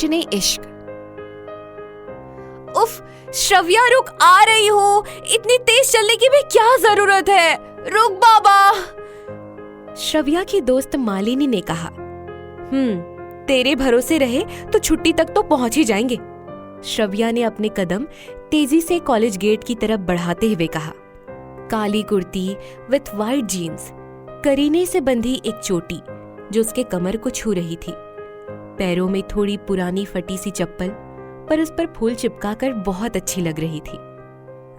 रोशनी इश्क। उफ, श्रव्या रुक, आ रही हो। इतनी तेज चलने की भी क्या जरूरत है? रुक बाबा। श्रव्या की दोस्त मालिनी ने कहा, तेरे भरोसे रहे तो छुट्टी तक तो पहुंच ही जाएंगे। श्रव्या ने अपने कदम तेजी से कॉलेज गेट की तरफ बढ़ाते हुए कहा। काली कुर्ती विथ वाइट जीन्स, करीने से बंधी एक चोटी जो उसके कमर को छू रही थी, पैरों में थोड़ी पुरानी फटी सी चप्पल पर उस पर फूल चिपकाकर बहुत अच्छी लग रही थी।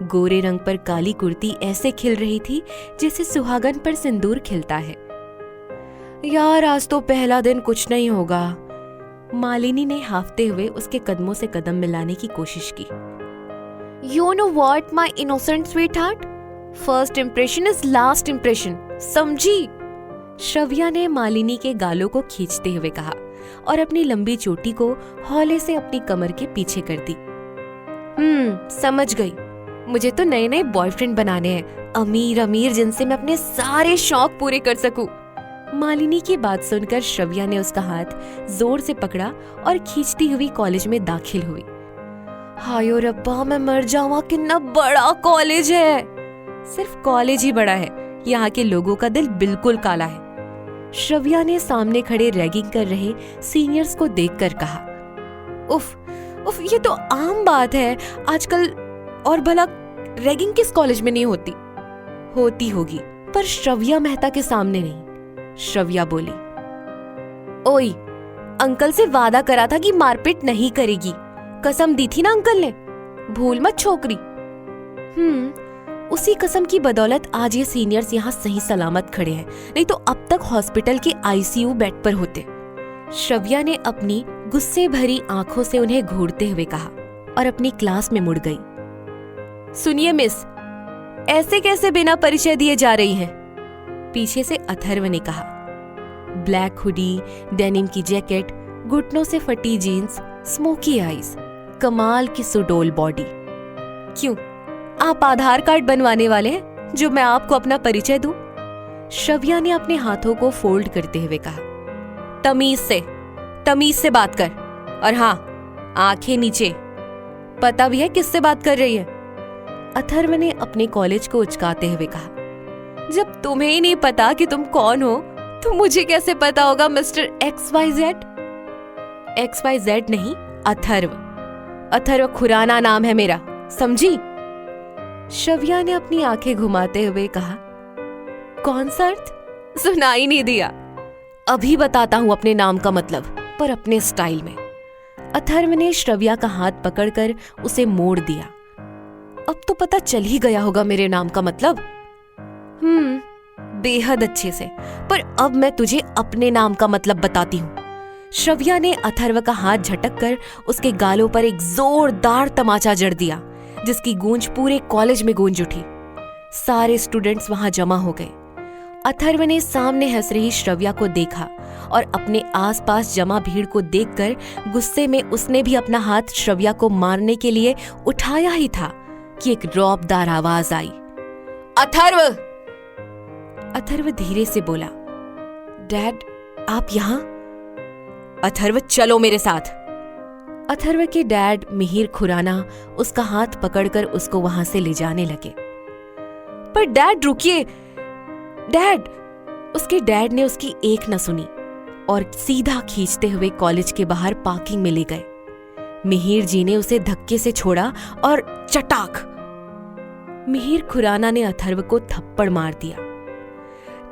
गोरे रंग पर काली कुर्ती ऐसे खिल रही थी जैसे सुहागन पर सिंदूर खिलता है। यार, आज तो पहला दिन कुछ नहीं होगा। मालिनी ने हाफते हुए उसके कदमों से कदम मिलाने की कोशिश की। You know what, my innocent sweetheart? First impression is last impression. समझी? श्रव्या ने मालिनी के गालों को खींचते हुए कहा और अपनी लंबी चोटी को हौले से अपनी कमर के पीछे कर दी। समझ गई। मुझे तो नए नए बॉयफ्रेंड बनाने हैं, अमीर अमीर, जिनसे मैं अपने सारे शौक पूरे कर सकूं। मालिनी की बात सुनकर श्रव्या ने उसका हाथ जोर से पकड़ा और खींचती हुई कॉलेज में दाखिल हुई। हाय रब्बा, मैं मर जाऊं, कितना बड़ा कॉलेज है। सिर्फ कॉलेज ही बड़ा है, यहाँ के लोगों का दिल बिल्कुल काला है। श्रव्या ने सामने खड़े रैगिंग कर रहे सीनियर्स को देखकर कहा। उफ, ये तो आम बात है आजकल। और भला रैगिंग किस कॉलेज में नहीं होती होगी, पर श्रव्या मेहता के सामने नहीं। श्रव्या बोली, ओई, अंकल से वादा करा था कि मारपीट नहीं करेगी। कसम दी थी ना अंकल ने, भूल मत छोकरी। उसी कसम की बदौलत आज ये सीनियर्स यहाँ सही सलामत खड़े हैं, नहीं तो अब तक हॉस्पिटल के आईसीयू बेड पर होते। श्रव्या ने अपनी गुस्से भरी आंखों से उन्हें घूरते हुए कहा और अपनी क्लास में मुड़ गई। सुनिए मिस, ऐसे कैसे बिना परिचय दिए जा रही हैं? पीछे से अथर्व ने कहा। ब्लैक हुडी, डेनिम की जैकेट, घुटनों से फटी जीन्स, स्मोकी आईज, कमाल की सुडोल बॉडी। क्यों, आप आधार कार्ड बनवाने वाले हैं जो मैं आपको अपना परिचय दूं? श्रव्या ने अपने हाथों को फोल्ड करते हुए कहा। तमीज से बात कर, और हाँ, आंखें नीचे। पता भी है किससे बात कर रही है? अथर्व ने अपने कॉलेज को उचकाते हुए कहा। जब तुम्हें ही नहीं पता कि तुम कौन हो तो मुझे कैसे पता होगा मिस्टर XYZ? XYZ नहीं, अथर्व खुराना नाम है मेरा, समझी? श्रव्या ने अपनी आंखें घुमाते हुए कहा। कौन सा अर्थ? सुनाई नहीं दिया? अभी बताता हूं अपने नाम का मतलब, पर अपने स्टाइल में। अथर्व ने श्रव्या का हाथ पकड़कर उसे मोड़ दिया। अब तो पता चल ही गया होगा मेरे नाम का मतलब। बेहद अच्छे से, पर अब मैं तुझे अपने नाम का मतलब बताती हूँ। श्रव्या ने अथर्व का हाथ झटक कर उसके गालों पर एक जोरदार तमाचा जड़ दिया, जिसकी गूंज पूरे कॉलेज में गूंज उठी। सारे स्टूडेंट्स वहां जमा हो गए। अथर्व ने सामने हंस रही श्रव्या को देखा और अपने आसपास जमा भीड़ को देखकर गुस्से में उसने भी अपना हाथ श्रव्या को मारने के लिए उठाया ही था कि एक रौबदार आवाज आई। अथर्व धीरे से बोला। डैड, आप यहाँ? अथर्व, चलो मेरे साथ। अथर्व के डैड मिहिर खुराना उसका हाथ पकड़कर उसको वहां से ले जाने लगे। पर डैड रुकिए, डैड! उसके डैड ने उसकी एक न सुनी और सीधा खींचते हुए कॉलेज के बाहर पार्किंग में ले गए। मिहिर जी ने उसे धक्के से छोड़ा और चटाक! मिहिर खुराना ने अथर्व को थप्पड़ मार दिया।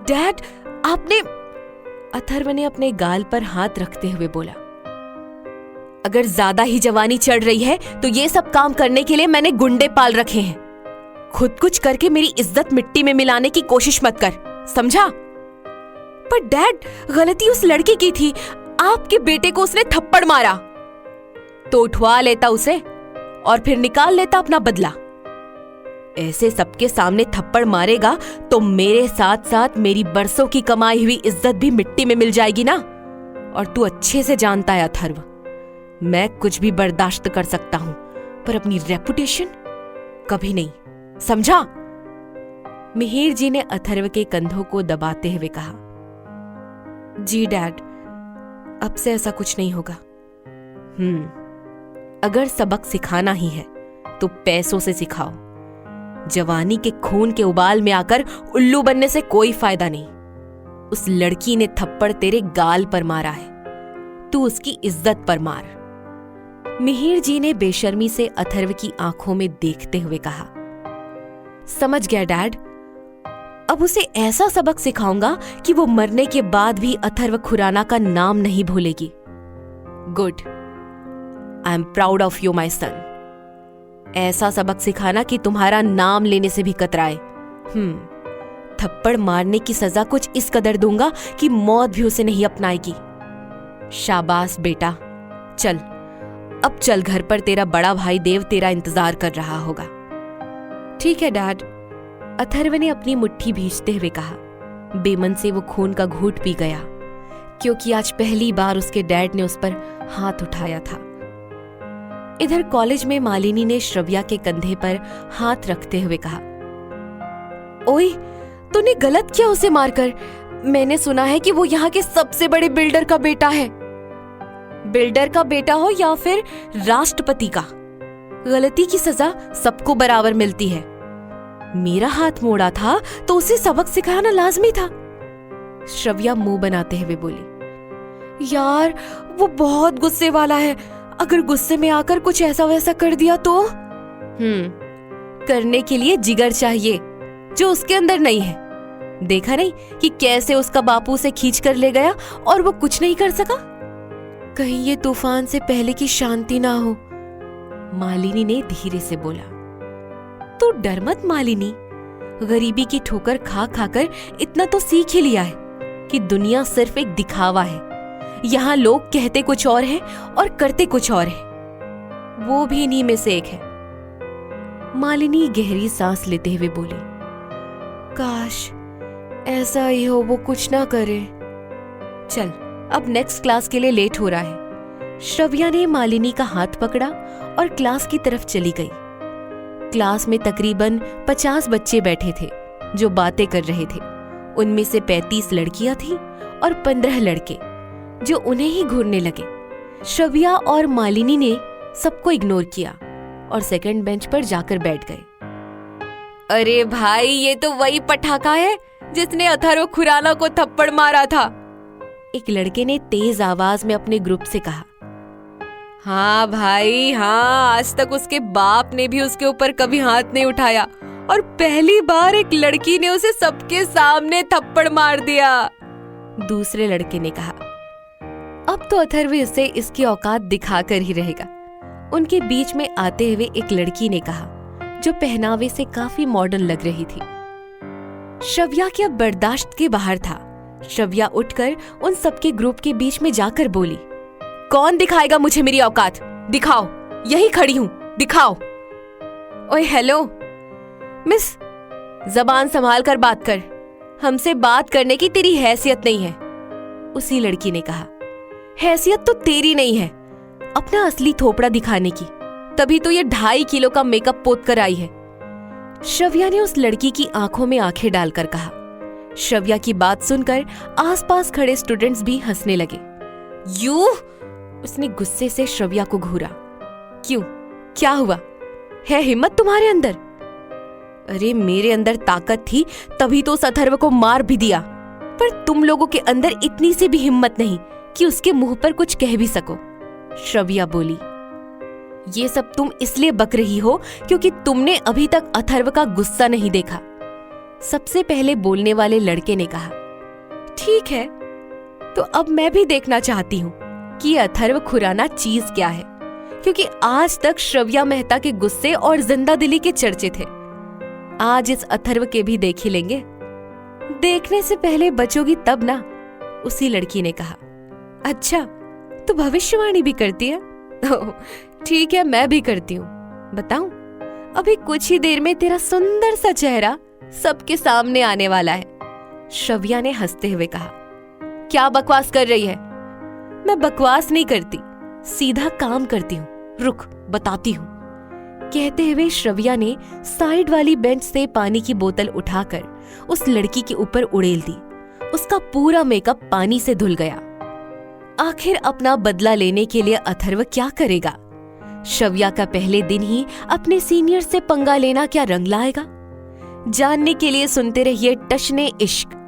डैड, आपने... अथर्व ने अपने गाल पर हाथ रखते हुए बोला। अगर ज्यादा ही जवानी चढ़ रही है तो ये सब काम करने के लिए मैंने गुंडे पाल रखे हैं। खुद कुछ करके मेरी इज्जत मिट्टी में मिलाने की कोशिश मत कर, समझा? पर डैड, गलती उस लड़की की थी, आपके बेटे को उसने थप्पड़ मारा। तो उठवा लेता उसे और फिर निकाल लेता अपना बदला। ऐसे सबके सामने थप्पड़ मारेगा तो मेरे साथ साथ मेरी बरसों की कमाई हुई इज्जत भी मिट्टी में मिल जाएगी ना। और तू अच्छे से जानता है अथर्व, मैं कुछ भी बर्दाश्त कर सकता हूं, पर अपनी रेपुटेशन कभी नहीं, समझा? मिहिर जी ने अथर्व के कंधों को दबाते हुए कहा। जी डैड, अब से ऐसा कुछ नहीं होगा। अगर सबक सिखाना ही है तो पैसों से सिखाओ। जवानी के खून के उबाल में आकर उल्लू बनने से कोई फायदा नहीं। उस लड़की ने थप्पड़ तेरे गाल पर मारा है, तू उसकी इज्जत पर मार। मिहिर जी ने बेशर्मी से अथर्व की आंखों में देखते हुए कहा। समझ गया डैड, अब उसे ऐसा सबक सिखाऊंगा कि वो मरने के बाद भी अथर्व खुराना का नाम नहीं भूलेगी। Good, I am proud of you my son. ऐसा सबक सिखाना कि तुम्हारा नाम लेने से भी कतराए। थप्पड़ मारने की सजा कुछ इस कदर दूंगा कि मौत भी उसे नहीं अपनाएगी। शाबाश बेटा, चल अब चल घर पर, तेरा बड़ा भाई देव तेरा इंतजार कर रहा होगा। ठीक है डैड, अथर्व ने अपनी मुट्ठी भींचते हुए कहा। बेमन से वो खून का घूंट पी गया, क्योंकि आज पहली बार उसके डैड ने उस पर हाथ उठाया था। इधर कॉलेज में मालिनी ने श्रव्या के कंधे पर हाथ रखते हुए कहा, ओए तूने गलत किया उसे मारकर। मैंने सुना है कि वो यहाँ के सबसे बड़े बिल्डर का बेटा है। बिल्डर का बेटा हो या फिर राष्ट्रपति का, गलती की सजा सबको बराबर मिलती है। मेरा हाथ मोड़ा था तो उसे सबक सिखाना लाजमी था। श्रव्या मुंह बनाते हुए बोली, यार वो बहुत गुस्से वाला है, अगर गुस्से में आकर कुछ ऐसा वैसा कर दिया तो। करने के लिए जिगर चाहिए जो उसके अंदर नहीं है। देखा नहीं कि कैसे उसका बापू उसे खींच कर ले गया और वो कुछ नहीं कर सका। कहीं ये तूफान से पहले की शांति ना हो, मालिनी ने धीरे से बोला। तू डर मत मालिनी, गरीबी की ठोकर खा खाकर इतना तो सीख ही लिया है कि दुनिया सिर्फ एक दिखावा है। यहाँ लोग कहते कुछ और है और करते कुछ और है। वो भी इन्हीं में से एक है। मालिनी गहरी सांस लेते हुए बोली, काश ऐसा ही हो, वो कुछ ना करे। चल अब नेक्स्ट क्लास के लिए लेट हो रहा है। श्रव्या ने मालिनी का हाथ पकड़ा और क्लास की तरफ चली गई। क्लास में तकरीबन 50 बच्चे बैठे थे जो बातें कर रहे थे। उनमें से 35 लड़कियां थीं और 15 लड़के जो उन्हें ही घूरने लगे। श्रव्या और मालिनी ने सबको इग्नोर किया और सेकंड बेंच पर जाकर बैठ गए। अरे भाई, ये तो वही पटाखा है जिसने अथर्व खुराना को थप्पड़ मारा था, एक लड़के ने तेज आवाज में अपने ग्रुप से कहा। हाँ भाई हाँ, आज तक उसके बाप ने भी उसके ऊपर कभी हाथ नहीं उठाया और पहली बार एक लड़की ने उसे सबके सामने थप्पड़ मार दिया, दूसरे लड़के ने कहा। अब तो अथर्व इसे इसकी औकात दिखाकर ही रहेगा, उनके बीच में आते हुए एक लड़की ने कहा, जो पहनावे से काफी मॉडर्न लग रही थी। श्रव्या के अब बर्दाश्त के बाहर था। श्रव्या उठकर उन सबके ग्रुप के बीच में जाकर बोली, कौन दिखाएगा मुझे मेरी औकात? दिखाओ, यही खड़ी हूं, दिखाओ। ओए हेलो मिस, जबान संभाल कर बात कर, हमसे बात करने की तेरी हैसियत नहीं है, उसी लड़की ने कहा। हैसियत तो तेरी नहीं है, अपना असली थोपड़ा दिखाने की, तभी तो ये 2.5 किलो का मेकअप पोत कर आई है। श्रव्या ने उस लड़की की आंखों में आंखें डालकर कहा। श्रव्या की बात सुनकर आसपास खड़े स्टूडेंट्स भी हंसने लगे। यू, उसने गुस्से से श्रव्या को घूरा। क्यों, क्या हुआ? है हिम्मत तुम्हारे अंदर? अरे मेरे अंदर ताकत थी तभी तो उस अथर्व को मार भी दिया, पर तुम लोगों के अंदर इतनी सी भी हिम्मत नहीं कि उसके मुंह पर कुछ कह भी सको। श्रव्या बोली, ये सब तुम इसलिए बक रही हो क्योंकि तुमने अभी तक अथर्व का गुस्सा नहीं देखा, सबसे पहले बोलने वाले लड़के ने कहा। ठीक है, तो अब मैं भी देखना चाहती हूँ कि ये अथर्व खुराना चीज क्या है, क्योंकि आज तक श्रव्या मेहता के गुस्से और जिंदा दिली के चर्चे थे। आज इस अथर्व के भी देख ही लेंगे। देखने से पहले बचोगी तब ना, उसी लड़की ने कहा। अच्छा, तो भविष्यवाणी भी करती है? ठीक है, मैं भी करती हूँ। बताऊं, अभी कुछ ही देर में तेरा सुंदर सा चेहरा सबके सामने आने वाला है, श्रव्या ने हंसते हुए कहा। क्या बकवास कर रही है? मैं बकवास नहीं करती, सीधा काम करती हूँ, रुक बताती हूँ। कहते हुए श्रव्या ने साइड वाली बेंच से पानी की बोतल उठाकर उस लड़की के ऊपर उड़ेल दी। उसका पूरा मेकअप पानी से धुल गया। आखिर अपना बदला लेने के लिए अथर्व क्या करेगा? श्रव्या का पहले दिन ही अपने सीनियर से पंगा लेना क्या रंग लाएगा? जानने के लिए सुनते रहिए टशने इश्क।